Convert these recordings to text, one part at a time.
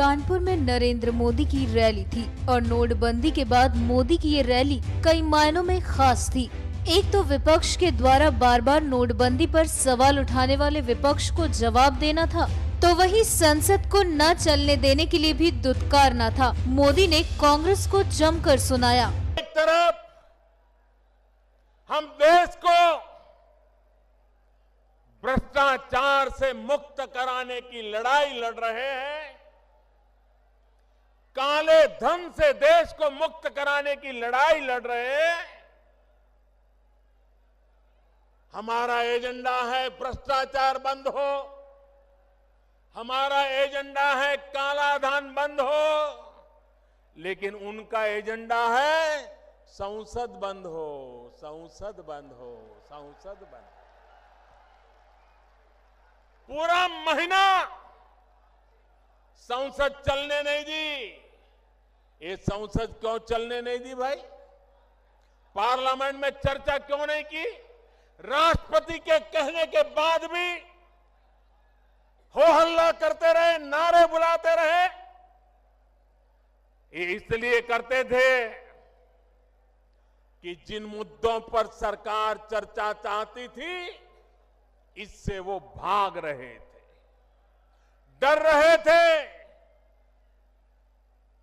कानपुर में नरेंद्र मोदी की रैली थी और नोटबंदी के बाद मोदी की ये रैली कई मायनों में खास थी। एक तो विपक्ष के द्वारा बार बार नोटबंदी पर सवाल उठाने वाले विपक्ष को जवाब देना था, तो वहीं संसद को न चलने देने के लिए भी दुत्कारना था। मोदी ने कांग्रेस को जमकर सुनाया। एक तरफ हम देश को भ्रष्टाचार से मुक्त कराने की लड़ाई लड़ रहे हैं, काले धन से देश को मुक्त कराने की लड़ाई लड़ रहे हैं। हमारा एजेंडा है भ्रष्टाचार बंद हो, हमारा एजेंडा है काला धन बंद हो, लेकिन उनका एजेंडा है संसद बंद हो, संसद बंद हो, संसद बंद हो। पूरा महीना संसद चलने नहीं दी। ये संसद क्यों चलने नहीं दी भाई? पार्लियामेंट में चर्चा क्यों नहीं की? राष्ट्रपति के कहने के बाद भी हो हल्ला करते रहे, नारे बुलाते रहे। ये इसलिए करते थे कि जिन मुद्दों पर सरकार चर्चा चाहती थी, इससे वो भाग रहे थे, डर रहे थे।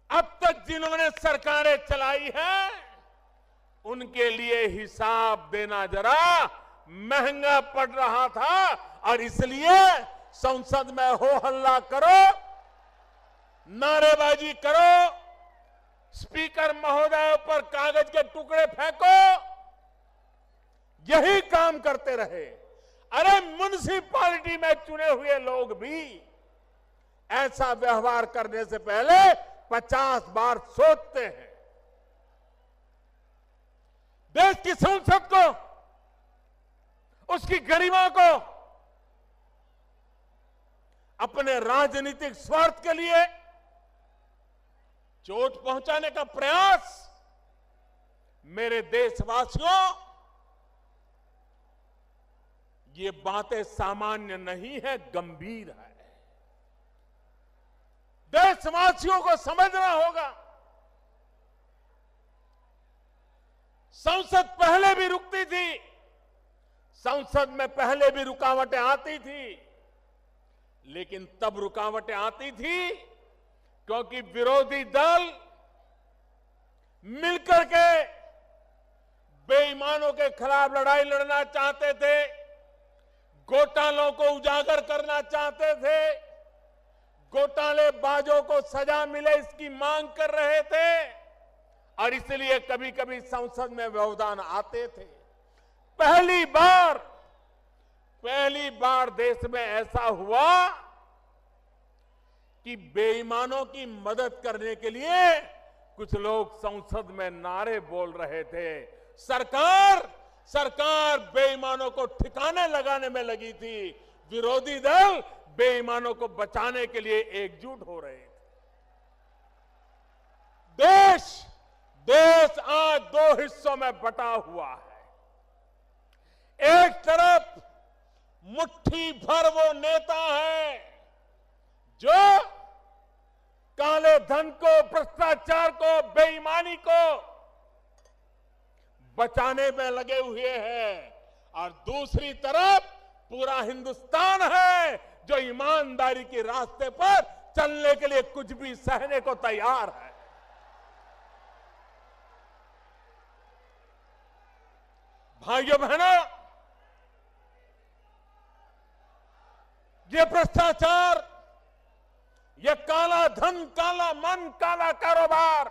अब तक जिन्होंने सरकारें चलाई हैं, उनके लिए हिसाब देना जरा महंगा पड़ रहा था और इसलिए संसद में हो हल्ला करो, नारेबाजी करो, स्पीकर महोदय पर कागज के टुकड़े फेंको, यही काम करते रहे। अरे म्युनिसिपैलिटी में चुने हुए लोग भी ऐसा व्यवहार करने से पहले 50 बार सोचते हैं। देश की संसद को, उसकी गरिमा को अपने राजनीतिक स्वार्थ के लिए चोट पहुंचाने का प्रयास, मेरे देशवासियों, ये बातें सामान्य नहीं है, गंभीर है। देशवासियों को समझना होगा। संसद पहले भी रुकती थी, संसद में पहले भी रुकावटें आती थी, लेकिन तब रुकावटें आती थी क्योंकि विरोधी दल मिलकर के बेईमानों के खिलाफ लड़ाई लड़ना चाहते थे, घोटालों को उजागर करना चाहते थे, घोटालेबाजों को सजा मिले इसकी मांग कर रहे थे और इसलिए कभी कभी संसद में व्यवधान आते थे। पहली बार देश में ऐसा हुआ कि बेईमानों की मदद करने के लिए कुछ लोग संसद में नारे बोल रहे थे। सरकार बेईमानों को ठिकाने लगाने में लगी थी, विरोधी दल बेईमानों को बचाने के लिए एकजुट हो रहे थे। देश आज दो हिस्सों में बटा हुआ है। एक तरफ मुट्ठी भर वो नेता है जो काले धन को, भ्रष्टाचार को, बेईमानी को बचाने में लगे हुए हैं और दूसरी तरफ पूरा हिंदुस्तान है जो ईमानदारी के रास्ते पर चलने के लिए कुछ भी सहने को तैयार है। भाइयों बहनों, ये भ्रष्टाचार, ये काला धन, काला मन, काला कारोबार,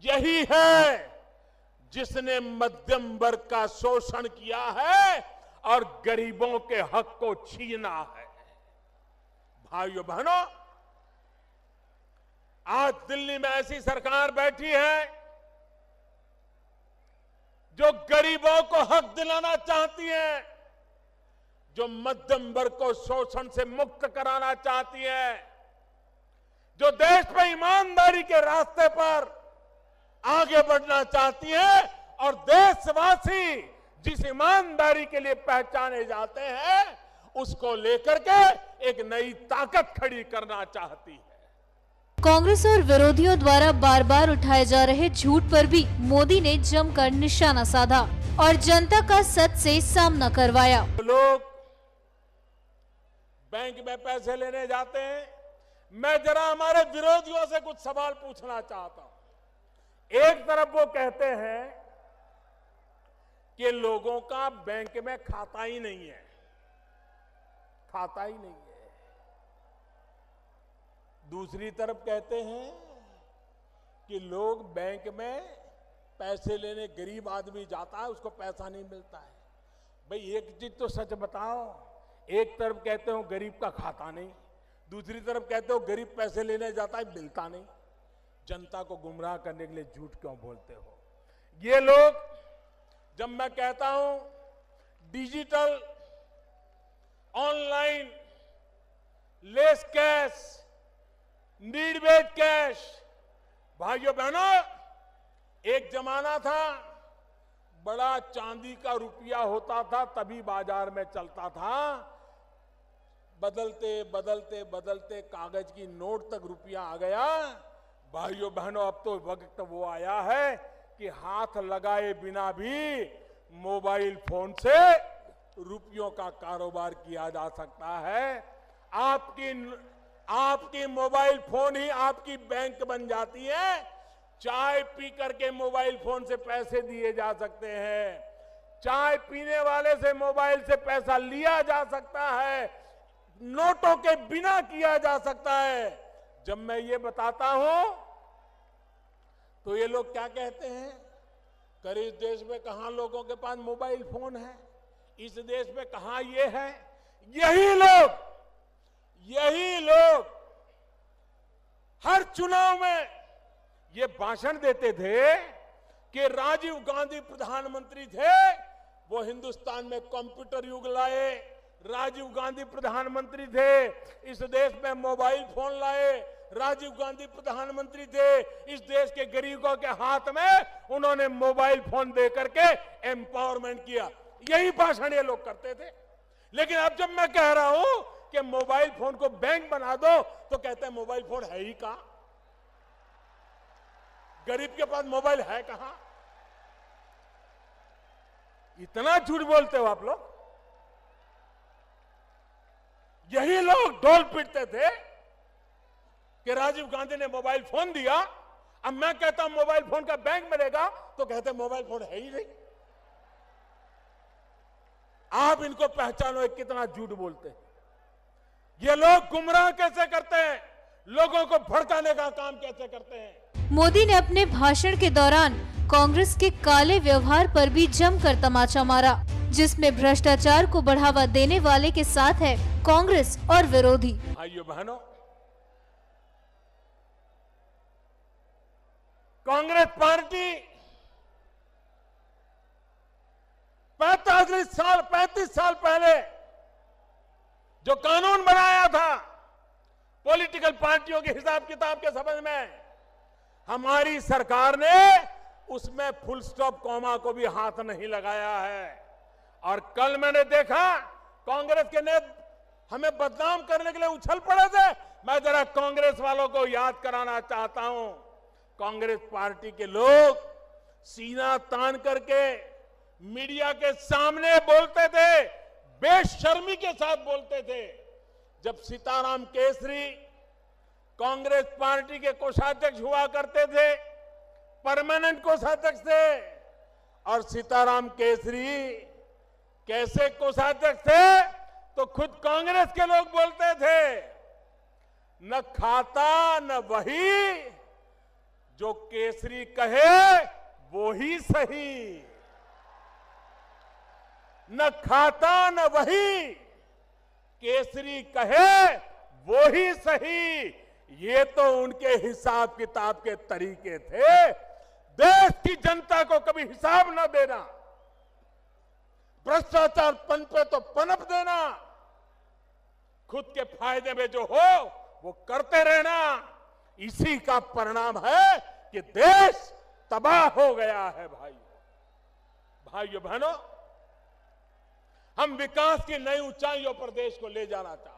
यही है जिसने मध्यम वर्ग का शोषण किया है और गरीबों के हक को छीना है। भाइयों बहनों, आज दिल्ली में ऐसी सरकार बैठी है जो गरीबों को हक दिलाना चाहती है, जो मध्यम वर्ग को शोषण से मुक्त कराना चाहती है, जो देश में ईमानदारी के रास्ते पर आगे बढ़ना चाहती है और देशवासी जिस ईमानदारी के लिए पहचाने जाते हैं, उसको लेकर के एक नई ताकत खड़ी करना चाहती है। कांग्रेस और विरोधियों द्वारा बार बार उठाए जा रहे झूठ पर भी मोदी ने जमकर निशाना साधा और जनता का सच से सामना करवाया। लोग बैंक में पैसे लेने जाते हैं, मैं जरा हमारे विरोधियों से कुछ सवाल पूछना चाहता हूं। एक तरफ वो कहते हैं कि लोगों का बैंक में खाता ही नहीं है, खाता ही नहीं है। दूसरी तरफ कहते हैं कि लोग बैंक में पैसे लेने, गरीब आदमी जाता है उसको पैसा नहीं मिलता है। भाई एक चीज तो सच बताओ, एक तरफ कहते हो गरीब का खाता नहीं, दूसरी तरफ कहते हो गरीब पैसे लेने जाता है मिलता नहीं। जनता को गुमराह करने के लिए झूठ क्यों बोलते हो? ये लोग, जब मैं कहता हूं digital, online, less cash, need based cash, भाइयों बहनों, एक जमाना था बड़ा चांदी का रुपया होता था तभी बाजार में चलता था। बदलते बदलते बदलते कागज की नोट तक रुपया आ गया। भाइयों बहनों, अब तो वक्त वो आया है कि हाथ लगाए बिना भी मोबाइल फोन से रुपयों का कारोबार किया जा सकता है। आपकी मोबाइल फोन ही आपकी बैंक बन जाती है। चाय पी करके मोबाइल फोन से पैसे दिए जा सकते हैं, चाय पीने वाले से मोबाइल से पैसा लिया जा सकता है, नोटों के बिना किया जा सकता है। जब मैं ये बताता हूं तो ये लोग क्या कहते हैं, कर इस देश में कहां लोगों के पास मोबाइल फोन है, इस देश में कहां ये है। यही लोग हर चुनाव में ये भाषण देते थे कि राजीव गांधी प्रधानमंत्री थे, वो हिंदुस्तान में कंप्यूटर युग लाए, राजीव गांधी प्रधानमंत्री थे, इस देश में मोबाइल फोन लाए, राजीव गांधी प्रधानमंत्री थे, इस देश के गरीबों के हाथ में उन्होंने मोबाइल फोन दे करके एम्पावरमेंट किया। यही भाषण ये लोग करते थे। लेकिन अब जब मैं कह रहा हूं कि मोबाइल फोन को बैंक बना दो तो कहते हैं मोबाइल फोन है ही कहां, गरीब के पास मोबाइल है कहां। इतना झूठ बोलते हो आप लोग। यही लोग ढोल पीटते थे कि राजीव गांधी ने मोबाइल फोन दिया, अब मैं कहता हूं मोबाइल फोन का बैंक मिलेगा तो कहते हैं मोबाइल फोन है ही नहीं। आप इनको पहचानो कितना झूठ बोलते हैं। ये लोग गुमराह कैसे करते हैं, लोगों को भड़काने का काम कैसे करते हैं। मोदी ने अपने भाषण के दौरान कांग्रेस के काले व्यवहार पर भी जमकर तमाचा मारा, जिसमें भ्रष्टाचार को बढ़ावा देने वाले के साथ है कांग्रेस और विरोधी। भाइयों बहनों, कांग्रेस पार्टी 35 साल पहले जो कानून बनाया था पॉलिटिकल पार्टियों के हिसाब किताब के संबंध में, हमारी सरकार ने उसमें फुल स्टॉप कॉमा को भी हाथ नहीं लगाया है। और कल मैंने देखा कांग्रेस के नेता हमें बदनाम करने के लिए उछल पड़े थे। मैं जरा कांग्रेस वालों को याद कराना चाहता हूं, कांग्रेस पार्टी के लोग सीना तान करके मीडिया के सामने बोलते थे, बेशर्मी के साथ बोलते थे। जब सीताराम केसरी कांग्रेस पार्टी के कोषाध्यक्ष हुआ करते थे, परमानेंट कोषाध्यक्ष थे, और सीताराम केसरी कैसे कोषाध्यक्ष थे तो खुद कांग्रेस के लोग बोलते थे, न खाता न वही, जो केसरी कहे वो ही सही। न खाता न वही, केसरी कहे वो ही सही। ये तो उनके हिसाब किताब के तरीके थे। देश की जनता को कभी हिसाब न देना, भ्रष्टाचार पनपे तो पनप देना, खुद के फायदे में जो हो वो करते रहना, इसी का परिणाम है कि देश तबाह हो गया है। भाइयों बहनों, हम विकास की नई ऊंचाइयों पर देश को ले जाना चाहते हैं।